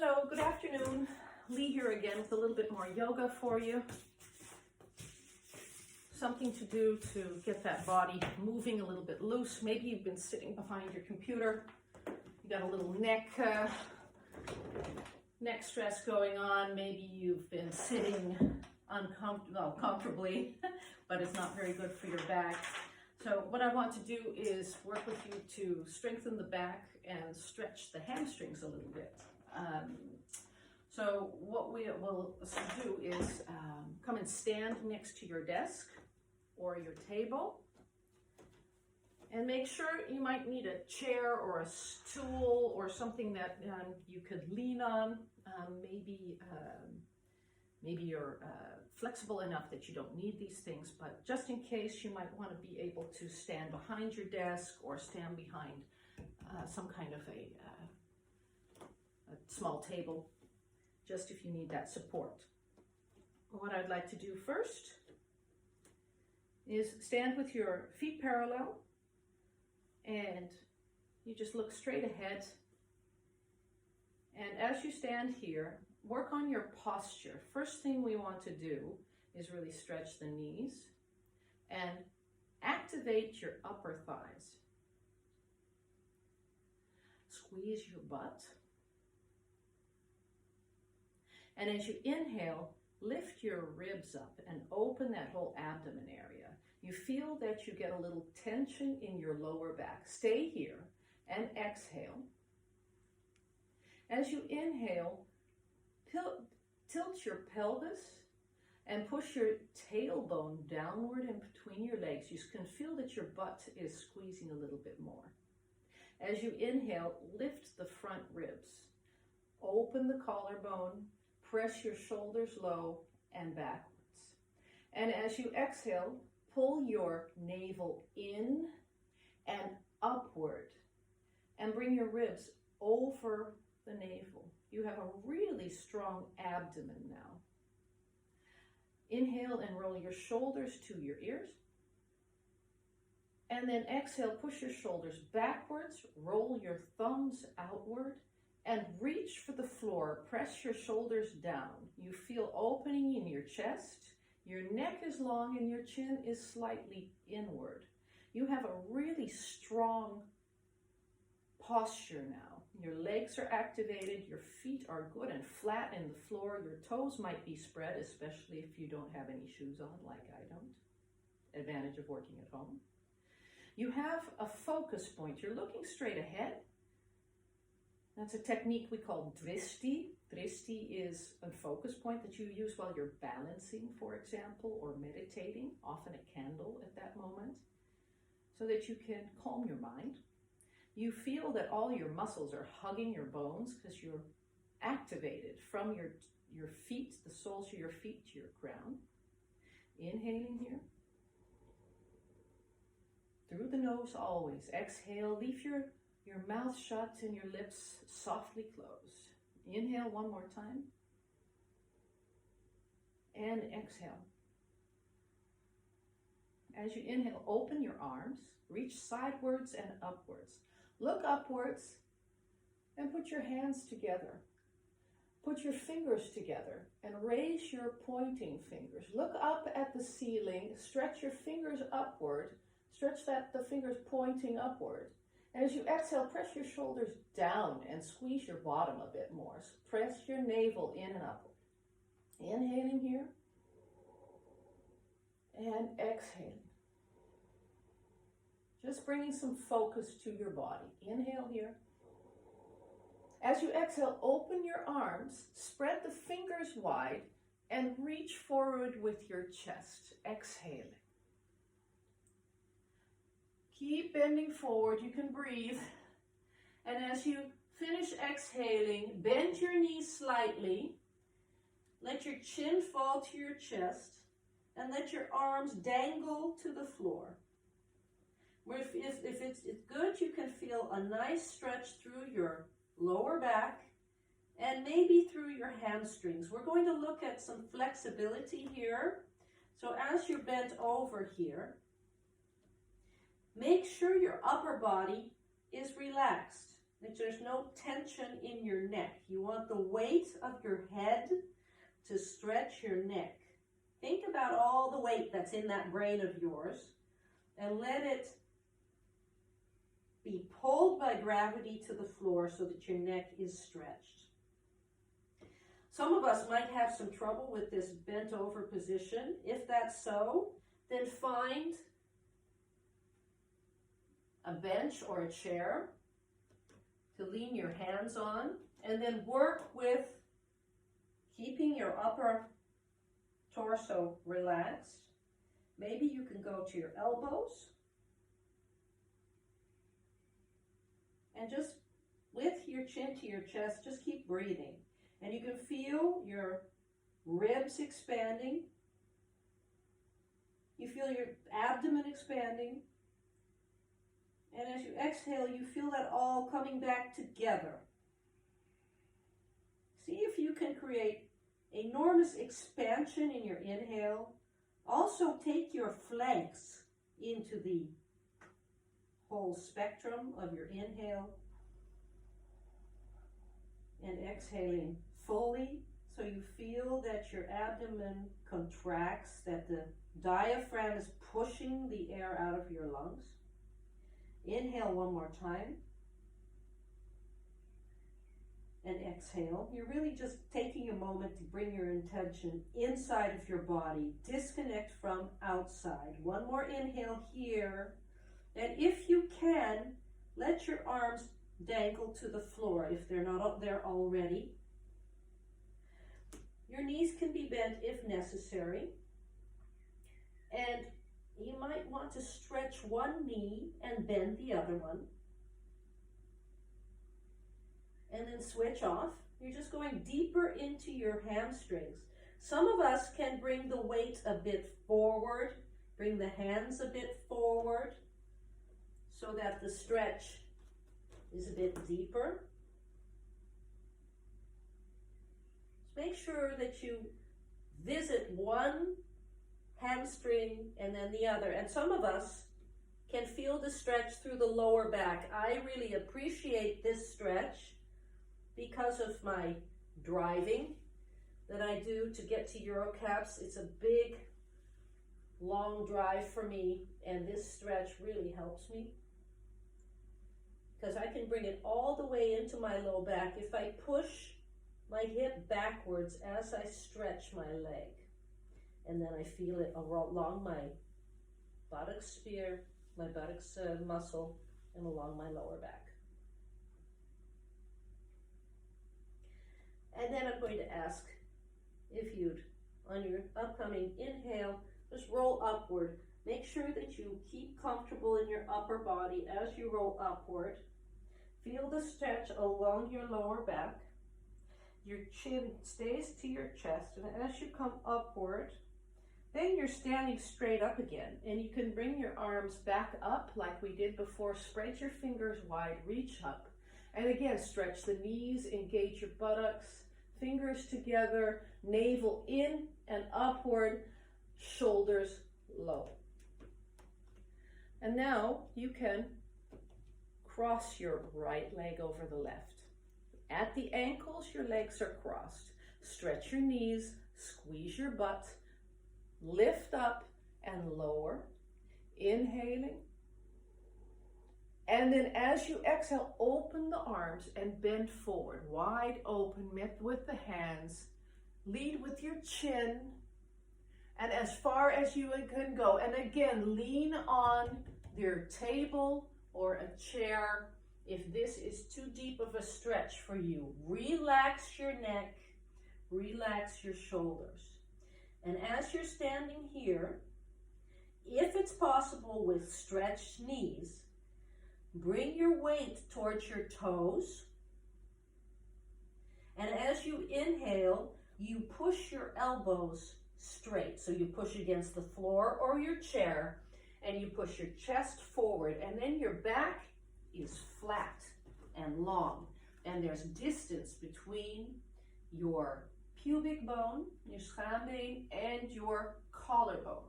Hello, good afternoon. Lee here again with a little bit more yoga for you. Something to do to get that body moving a little bit loose. Maybe you've been sitting behind your computer. You got a little neck stress going on. Maybe you've been sitting comfortably, but it's not very good for your back. So what I want to do is work with you to strengthen the back and stretch the hamstrings a little bit. So what we will do is come and stand next to your desk or your table, and make sure you might need a chair or a stool or something that you could lean on. Maybe you're flexible enough that you don't need these things, but just in case, you might want to be able to stand behind your desk or stand behind some kind of a small table, just if you need that support. What I'd like to do first is stand with your feet parallel, and you just look straight ahead. And as you stand here, work on your posture. First thing we want to do is really stretch the knees and activate your upper thighs. Squeeze your butt. And as you inhale, lift your ribs up and open that whole abdomen area. You feel that you get a little tension in your lower back. Stay here and exhale. As you inhale, tilt your pelvis and push your tailbone downward in between your legs. You can feel that your butt is squeezing a little bit more. As you inhale, lift the front ribs. Open the collarbone. Press your shoulders low and backwards. And as you exhale, pull your navel in and upward and bring your ribs over the navel. You have a really strong abdomen now. Inhale and roll your shoulders to your ears. And then exhale, push your shoulders backwards, roll your thumbs outward, and reach for the floor. Press your shoulders down. You feel opening in your chest. Your neck is long and your chin is slightly inward. You have a really strong posture now. Your legs are activated. Your feet are good and flat in the floor. Your toes might be spread, especially if you don't have any shoes on, like I don't. Advantage of working at home. You have a focus point. You're looking straight ahead. That's a technique we call drishti. Drishti is a focus point that you use while you're balancing, for example, or meditating, often a candle at that moment, so that you can calm your mind. You feel that all your muscles are hugging your bones because you're activated from your feet, the soles of your feet to your crown. Inhaling here. Through the nose always. Exhale, leave your mouth shut and your lips softly closed. Inhale one more time. And exhale. As you inhale, open your arms, reach sidewards and upwards. Look upwards and put your hands together. Put your fingers together and raise your pointing fingers. Look up at the ceiling, stretch your fingers upward, stretch the fingers pointing upward. And as you exhale, press your shoulders down and squeeze your bottom a bit more. So press your navel in and upward. Inhaling here and exhaling. Just bringing some focus to your body. Inhale here. As you exhale, open your arms, spread the fingers wide, and reach forward with your chest. Exhaling. Keep bending forward, you can breathe. And as you finish exhaling, bend your knees slightly. Let your chin fall to your chest and let your arms dangle to the floor. If it's good, you can feel a nice stretch through your lower back and maybe through your hamstrings. We're going to look at some flexibility here. So as you're bent over here, make sure your upper body is relaxed, that there's no tension in your neck. neck. You want the weight of your head to stretch your neck. Think about all the weight that's in that brain of yours and let it be pulled by gravity to the floor so that your neck is stretched. Some of us might have some trouble with this bent over position. If that's so, then find a bench or a chair to lean your hands on, and then work with keeping your upper torso relaxed. Maybe you can go to your elbows and just lift your chin to your chest. Just keep breathing. And you can feel your ribs expanding. You feel your abdomen expanding. And as you exhale, you feel that all coming back together. See if you can create enormous expansion in your inhale. Also take your flanks into the whole spectrum of your inhale. And exhaling fully, so you feel that your abdomen contracts, that the diaphragm is pushing the air out of your lungs. Inhale one more time. And exhale. You're really just taking a moment to bring your intention inside of your body. Disconnect from outside. One more inhale here. And if you can, let your arms dangle to the floor if they're not up there already. Your knees can be bent if necessary. And you might want to stretch one knee and bend the other one. And then switch off. You're just going deeper into your hamstrings. Some of us can bring the weight a bit forward, bring the hands a bit forward, so that the stretch is a bit deeper. Just make sure that you visit one hamstring and then the other. And some of us can feel the stretch through the lower back. I really appreciate this stretch because of my driving that I do to get to Eurocaps. It's a big, long drive for me, and this stretch really helps me because I can bring it all the way into my low back if I push my hip backwards as I stretch my leg. And then I feel it along my buttocks spear, my buttocks muscle, and along my lower back. And then I'm going to ask if you'd, on your upcoming inhale, just roll upward. Make sure that you keep comfortable in your upper body as you roll upward. Feel the stretch along your lower back. Your chin stays to your chest, and as you come upward, then you're standing straight up again, and you can bring your arms back up like we did before. Spread your fingers wide, reach up, and again, stretch the knees, engage your buttocks, fingers together, navel in and upward, shoulders low. And now you can cross your right leg over the left. At the ankles, your legs are crossed. Stretch your knees, squeeze your butt, lift up and lower, inhaling. And then as you exhale, open the arms and bend forward, wide open, with the hands. Lead with your chin and as far as you can go. And again, lean on your table or a chair if this is too deep of a stretch for you. Relax your neck, relax your shoulders. And as you're standing here, if it's possible with stretched knees, bring your weight towards your toes. And as you inhale, you push your elbows straight. So you push against the floor or your chair, and you push your chest forward. And then your back is flat and long. And there's distance between your pubic bone, your schaambeen, and your collarbone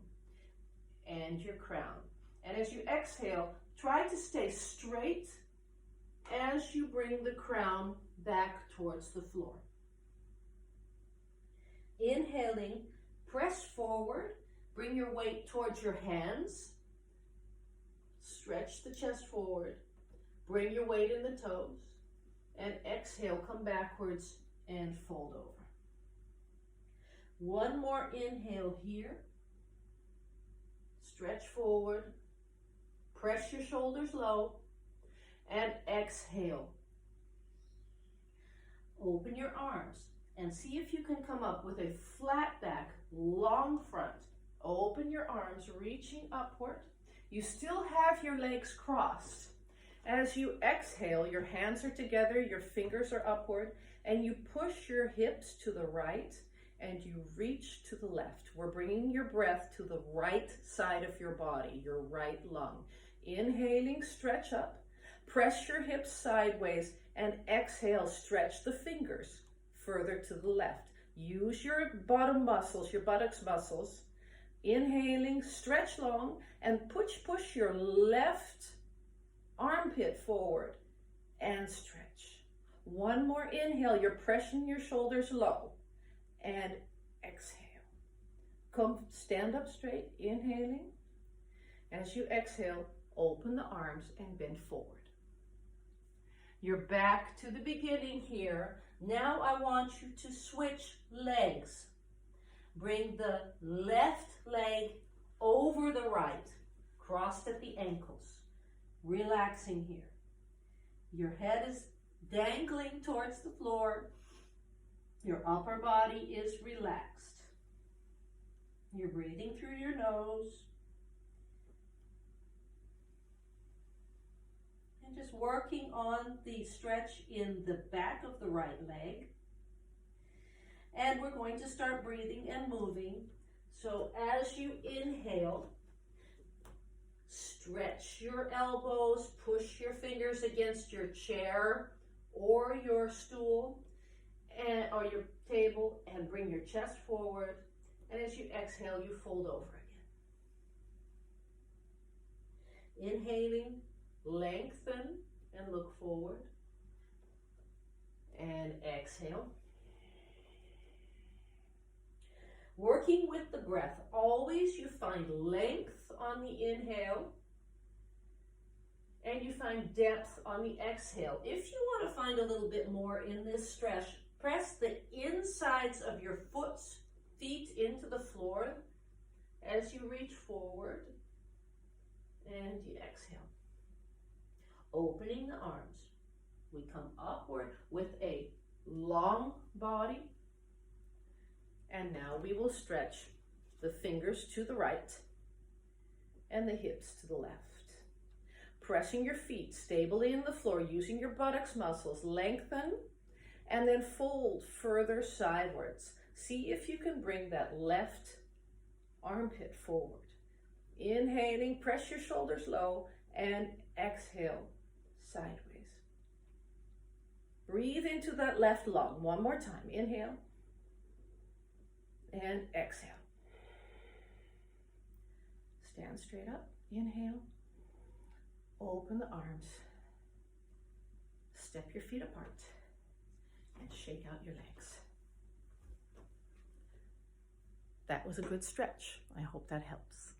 and your crown. And as you exhale, try to stay straight as you bring the crown back towards the floor. Inhaling, press forward, bring your weight towards your hands, stretch the chest forward, bring your weight in the toes, and exhale, come backwards and fold over. One more inhale here, stretch forward, press your shoulders low, and exhale. Open your arms and see if you can come up with a flat back, long front. Open your arms, reaching upward. You still have your legs crossed. As you exhale, your hands are together, your fingers are upward, and you push your hips to the right and you reach to the left. We're bringing your breath to the right side of your body, your right lung. Inhaling, stretch up, press your hips sideways, and exhale, stretch the fingers further to the left. Use your bottom muscles, your buttocks muscles. Inhaling, stretch long, and push your left armpit forward and stretch. One more inhale, you're pressing your shoulders low, and exhale. Come, stand up straight, inhaling. As you exhale, open the arms and bend forward. You're back to the beginning here. Now I want you to switch legs. Bring the left leg over the right, crossed at the ankles. Relaxing here. Your head is dangling towards the floor. Your upper body is relaxed. You're breathing through your nose. And just working on the stretch in the back of the right leg. And we're going to start breathing and moving. So as you inhale, stretch your elbows, push your fingers against your chair or your stool or your table, and bring your chest forward. And as you exhale, you fold over again. Inhaling, lengthen and look forward. And exhale. Working with the breath, always you find length on the inhale and you find depth on the exhale. If you want to find a little bit more in this stretch, press the insides of your feet into the floor as you reach forward and you exhale. Opening the arms, we come upward with a long body. And now we will stretch the fingers to the right and the hips to the left. Pressing your feet stably in the floor, using your buttocks muscles, lengthen and then fold further sidewards. See if you can bring that left armpit forward. Inhaling, press your shoulders low, and exhale sideways. Breathe into that left lung. One more time. Inhale. And exhale. Stand straight up. Inhale. Open the arms. Step your feet apart. And shake out your legs. That was a good stretch. I hope that helps.